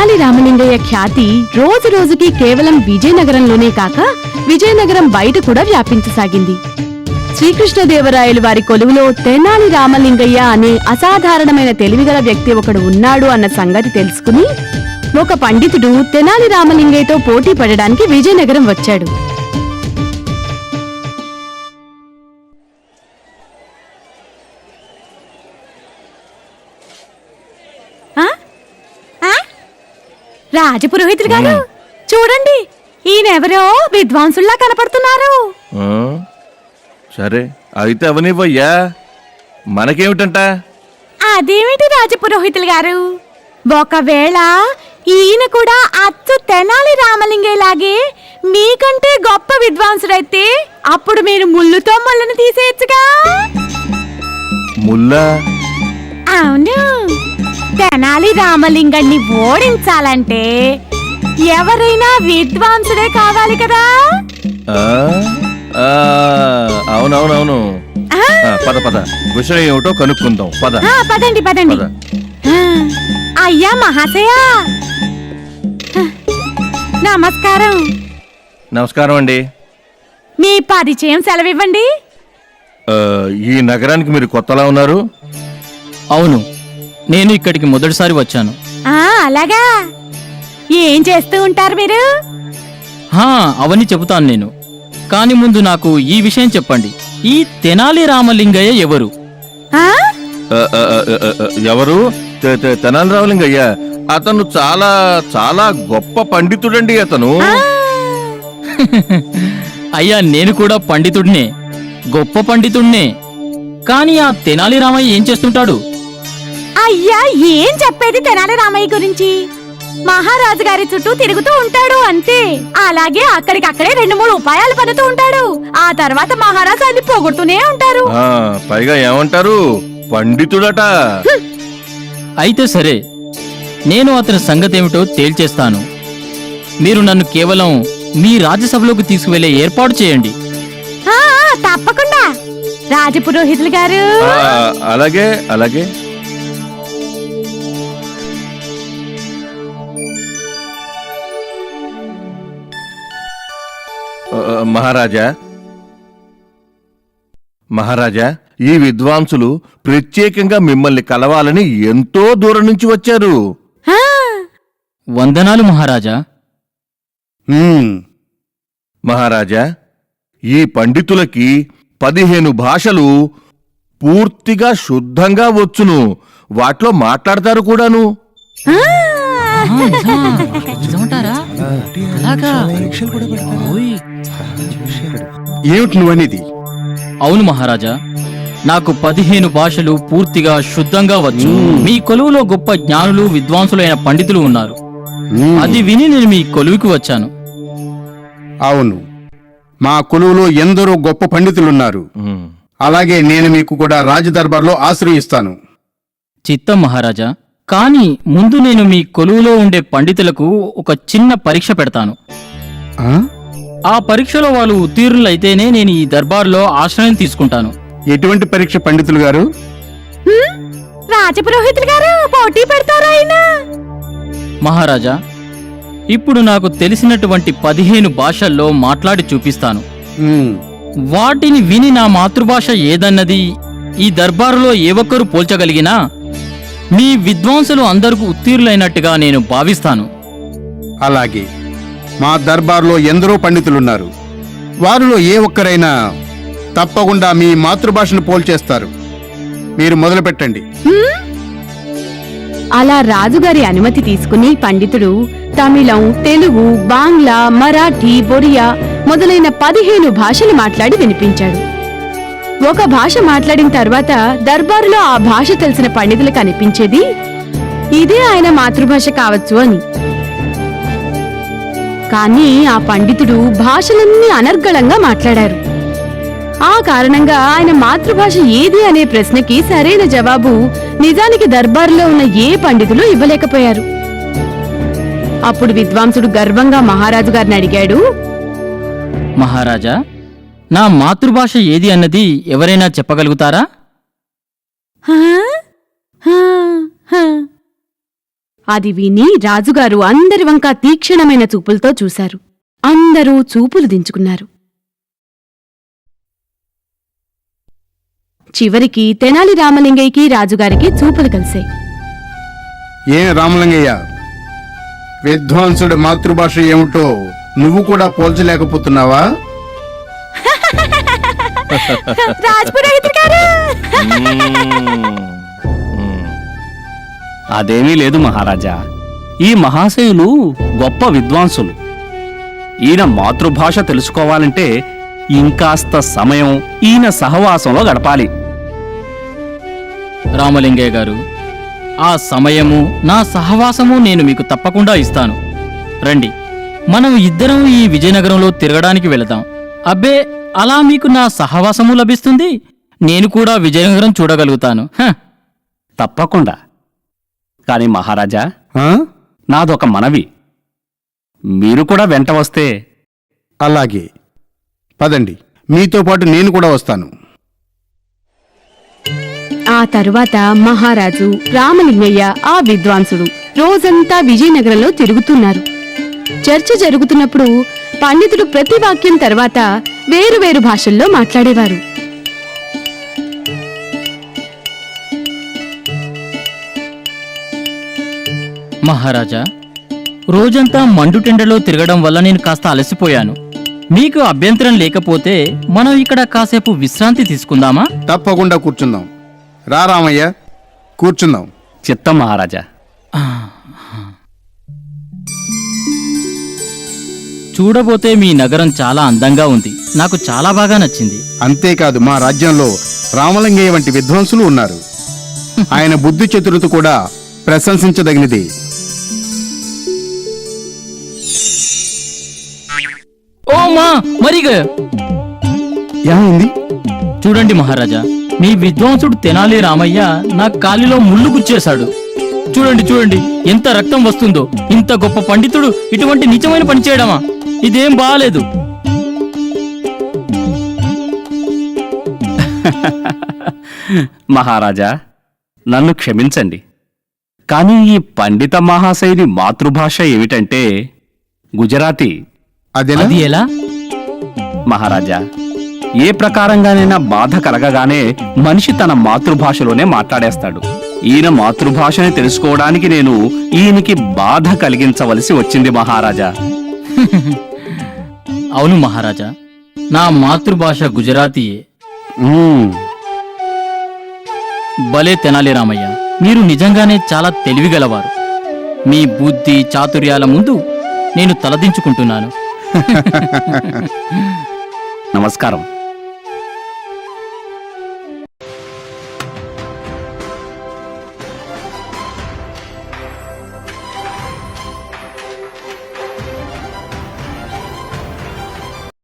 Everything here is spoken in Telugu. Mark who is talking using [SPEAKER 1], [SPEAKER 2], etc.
[SPEAKER 1] తెనాలి రామలింగయ్య ఖ్యాతి రోజు రోజుకి కేవలం విజయనగరంలోనే కాక విజయనగరం బయట కూడా వ్యాపించసాగింది. శ్రీకృష్ణదేవరాయలు వారి కొలువులో తెనాలి రామలింగయ్య అనే అసాధారణమైన తెలివిగల వ్యక్తి ఒకడు ఉన్నాడు అన్న సంగతి తెలుసుకుని ఒక పండితుడు తెనాలి రామలింగయ్యతో పోటీ పడడానికి విజయనగరం వచ్చాడు. రాజపురోహితులు గారు చూడండి, ఈయనెవరో విద్వాంసుల్లా కనపడుతున్నారు.
[SPEAKER 2] సరే అయితే అవనివ్వయ్యా, మనకేమిటంట?
[SPEAKER 1] అదేమిటి రాజపురోహితులు గారు, ఒకవేళ ఈయన కూడా అచ్చు తెనాలి రామలింగయ్యలాగే మీకంటే గొప్ప విద్వాంసుడైతే అప్పుడు మీరు ముళ్ళుతో ముళ్ళను తీసేయచ్చుగా.
[SPEAKER 2] ముల్లా?
[SPEAKER 1] అవును, తెనాలి రామలింగన్ని ఓడించాలంటే ఎవరైనా విద్వాంసుడే కావాలి కదా.
[SPEAKER 2] అవునవునవును, పద పద, విషయం ఏమిటో కనుక్కుందాం.
[SPEAKER 1] పదండి పదండి. అయ్యా మహాశయ, నమస్కారం.
[SPEAKER 2] నమస్కారం అండి.
[SPEAKER 1] మీ పరిచయం సెలవివ్వండి.
[SPEAKER 2] ఈ నగరానికి మీరు కొత్తలా ఉన్నారు?
[SPEAKER 3] అవును, నేను ఇక్కడికి మొదటిసారి వచ్చాను.
[SPEAKER 1] అలాగా, ఏం చేస్తూ ఉంటారు మీరు?
[SPEAKER 3] అవన్నీ చెబుతాను నేను, కాని ముందు నాకు ఈ విషయం చెప్పండి. ఈ తెనాలి రామలింగయ్య ఎవరు?
[SPEAKER 2] ఎవరు? తెనాలి రామలింగయ్య అతను చాలా చాలా గొప్ప పండితుడండి. అతను
[SPEAKER 3] అయ్యా, నేను కూడా పండితుడినే, గొప్ప పండితుడినే. కాని ఆ తెనాలి రామయ్య ఏం చేస్తుంటాడు?
[SPEAKER 1] అయ్యా, ఏం చెప్పేది తెనాలి రామయ్య గురించి? మహారాజు గారి చుట్టూ తిరుగుతూ ఉంటాడు అంతే. అలాగే అక్కడికక్కడే 2-3 ఉపాయాలు పడుతూ ఉంటాడు. ఆ తర్వాత మహారాజు అది పొగుడుతూనే ఉంటారు.
[SPEAKER 2] పైగా ఏమంటారు, పండితుడట.
[SPEAKER 3] అయితే సరే, నేను అతని సంగతేమిటో తేల్చేస్తాను. మీరు నన్ను కేవలం మీ రాజ్యసభలోకి తీసుకువెళ్లే ఏర్పాటు చేయండి.
[SPEAKER 1] తప్పకుండా రాజపురోహితులు గారు.
[SPEAKER 2] అలాగే అలాగే. మహారాజా, ఈ విద్వాంసులు ప్రత్యేకంగా మిమ్మల్ని కలవాలని ఎంతో దూరం నుంచి వచ్చారు.
[SPEAKER 3] వందనాలు మహారాజా.
[SPEAKER 2] మహారాజా, ఈ పండితులకి 15 భాషలు పూర్తిగా శుద్ధంగా వచ్చును. వాటిలో మాట్లాడతారు కూడాను.
[SPEAKER 4] ఏమిటి నువ్వనేది?
[SPEAKER 3] అవును మహారాజా, నాకు 15 భాషలు పూర్తిగా శుద్ధంగా వచ్చు. మీ కొలువులో గొప్ప జ్ఞానులు విద్వాంసులైన పండితులు ఉన్నారు. అది విని నేను మీ కొలువుకి వచ్చాను.
[SPEAKER 4] అవును, మా కొలువులో ఎందరో గొప్ప పండితులున్నారు. అలాగే నేను మీకు కూడా రాజదర్బార్లో ఆశ్రయిస్తాను.
[SPEAKER 3] చిత్తం మహారాజా, కాని ముందు నేను మీ కొలువులో ఉండే పండితులకు ఒక చిన్న పరీక్ష పెడతాను. ఆ పరీక్షలో వాళ్ళు ఉత్తీర్ణులైతేనే నేను ఈ దర్బార్లో ఆశ్రయం తీసుకుంటాను.
[SPEAKER 4] ఎటువంటి పరీక్ష పండితులు గారు?
[SPEAKER 1] రాజపురోహితులు గారు పోటీ పెడతారా?
[SPEAKER 3] మహారాజా, ఇప్పుడు నాకు తెలిసినటువంటి 15 భాషల్లో మాట్లాడి చూపిస్తాను. వాటిని విని నా మాతృభాష ఏదన్నది ఈ దర్బారులో ఏ ఒక్కరు పోల్చగలిగినా మీ విద్వాంసులు అందరికీ ఉత్తీర్ణులైనట్టుగా నేను భావిస్తాను.
[SPEAKER 4] అలాగే, మా దర్బార్లో ఎందరో పండితులున్నారు. వారిలో ఏ ఒక్కరైనా తప్పకుండా మీ మాతృభాషను పోల్చేస్తారు. మీరు మొదలు పెట్టండి.
[SPEAKER 1] అలా రాజుగారి అనుమతి తీసుకుని పండితుడు తమిళం, తెలుగు, బాంగ్లా, మరాఠీ, ఒరియా మొదలైన 15 భాషలు మాట్లాడి వినిపించాడు. ఒక భాష మాట్లాడిన తర్వాత దర్బారులో ఆ భాష తెలిసిన పండితులకు అనిపించేది ఇదే ఆయన మాతృభాష కావచ్చు అని. కానీ ఆ పండితుడు భాషలన్నీ అనర్గళంగా మాట్లాడారు. ఆ కారణంగా ఆయన మాతృభాష ఏది అనే ప్రశ్నకి సరైన జవాబు నిజానికి దర్బారులో ఉన్న ఏ పండితులు ఇవ్వలేకపోయారు. అప్పుడు విద్వాంసుడు గర్వంగా మహారాజు గారిని అడిగాడు,
[SPEAKER 3] మహారాజా, నా మాతృభాష ఏది అన్నది ఎవరైనా చెప్పగలుగుతారా?
[SPEAKER 1] అది విని రాజుగారు అందరి వంక తీక్షణమైన చూపులతో చూశారు. అందరూ చూపులు దించుకున్నారు. చివరికి తెనాలి రామలింగయ్యకి రాజుగారికి చూపులు కలిశాయి.
[SPEAKER 4] ఏం రామలింగయ్య, విద్వాంసుడి మాతృభాష ఏమిటో నువ్వు కూడా పోల్చలేకపోతున్నావా?
[SPEAKER 5] అదేమీ లేదు మహారాజా. ఈ మహాశయులు గొప్ప విద్వాంసులు. ఈయన మాతృభాష తెలుసుకోవాలంటే ఇంకాస్త సమయం ఈయన సహవాసంలో గడపాలి.
[SPEAKER 3] రామలింగయ్య గారు, ఆ సమయము నా సహవాసము నేను మీకు తప్పకుండా ఇస్తాను. రండి, మనం ఇద్దరం ఈ విజయనగరంలో తిరగడానికి వెళదాం. అబ్బే, అలా మీకు నా సహవాసము లభిస్తుంది, నేను కూడా విజయనగరం చూడగలుగుతాను.
[SPEAKER 5] తప్పకుండా. కాని మహారాజా,
[SPEAKER 4] ఆ?
[SPEAKER 5] నాదొక మనవి. మీరు కూడా వెంట వస్తే.
[SPEAKER 4] అలాగే, పదండి, మీతో పాటు నేను కూడా వస్తాను.
[SPEAKER 1] ఆ తరువాత మహారాజు, రామలింగయ్య, ఆ విద్వాంసుడు రోజంతా విజయనగరంలో తిరుగుతున్నారు. చర్చ జరుగుతున్నప్పుడు పండితుడు ప్రతి వాక్యం తర్వాత వేరువేరు భాషల్లో మాట్లాడేవారు.
[SPEAKER 3] మహారాజా, రోజంతా మండుటెండలో తిరగడం వల్ల నేను కాస్త అలసిపోయాను. మీకు అభ్యంతరం లేకపోతే మనం ఇక్కడ కాసేపు విశ్రాంతి తీసుకుందామా?
[SPEAKER 4] తప్పకుండా కూర్చుందాం. రా రామయ్య, కూర్చుందాం.
[SPEAKER 5] చిత్తం మహారాజా.
[SPEAKER 3] చూడబోతే మీ నగరం చాలా అందంగా ఉంది. నాకు చాలా బాగా నచ్చింది.
[SPEAKER 4] అంతేకాదు, మా రాజ్యంలో రామలింగయ్య వంటి విద్వాంసులు ఉన్నారు. ఆయన బుద్ధి చతురత కూడా ప్రశంసించదగినది.
[SPEAKER 3] ఓ మా మరిగా
[SPEAKER 4] ఏమైంది?
[SPEAKER 3] చూడండి మహారాజా, మీ విద్వాంసుడు తెనాలి రామయ్య నా కాలిలో ముళ్ళు గుచ్చేశాడు. చూడండి చూడండి, ఎంత రక్తం వస్తుందో. ఇంత గొప్ప పండితుడు ఇటువంటి నిజమైన పని చేయడమా? ఇదేం బాలేదు.
[SPEAKER 5] మహారాజా, నన్ను క్షమించండి. కానీ ఈ పండిత మహాశయుని మాతృభాష ఏమిటంటే గుజరాతీ.
[SPEAKER 4] అదెలా?
[SPEAKER 3] అది ఎలా?
[SPEAKER 5] మహారాజా, ఏ ప్రకారంగానైనా బాధ కలగగానే మనిషి తన మాతృభాషలోనే మాట్లాడేస్తాడు. ఈయన మాతృభాషని తెలుసుకోవడానికి నేను ఈయనకి బాధ కలిగించవలసి వచ్చింది మహారాజా.
[SPEAKER 3] అవును మహారాజా, నా మాతృభాష గుజరాతీయే.
[SPEAKER 5] మ్మ్.
[SPEAKER 3] భలే తెనాలి రామయ్య, మీరు నిజంగానే చాలా తెలివిగలవారు. మీ బుద్ధి చాతుర్యాల ముందు నేను తలదించుకుంటున్నాను.
[SPEAKER 5] నమస్కారం.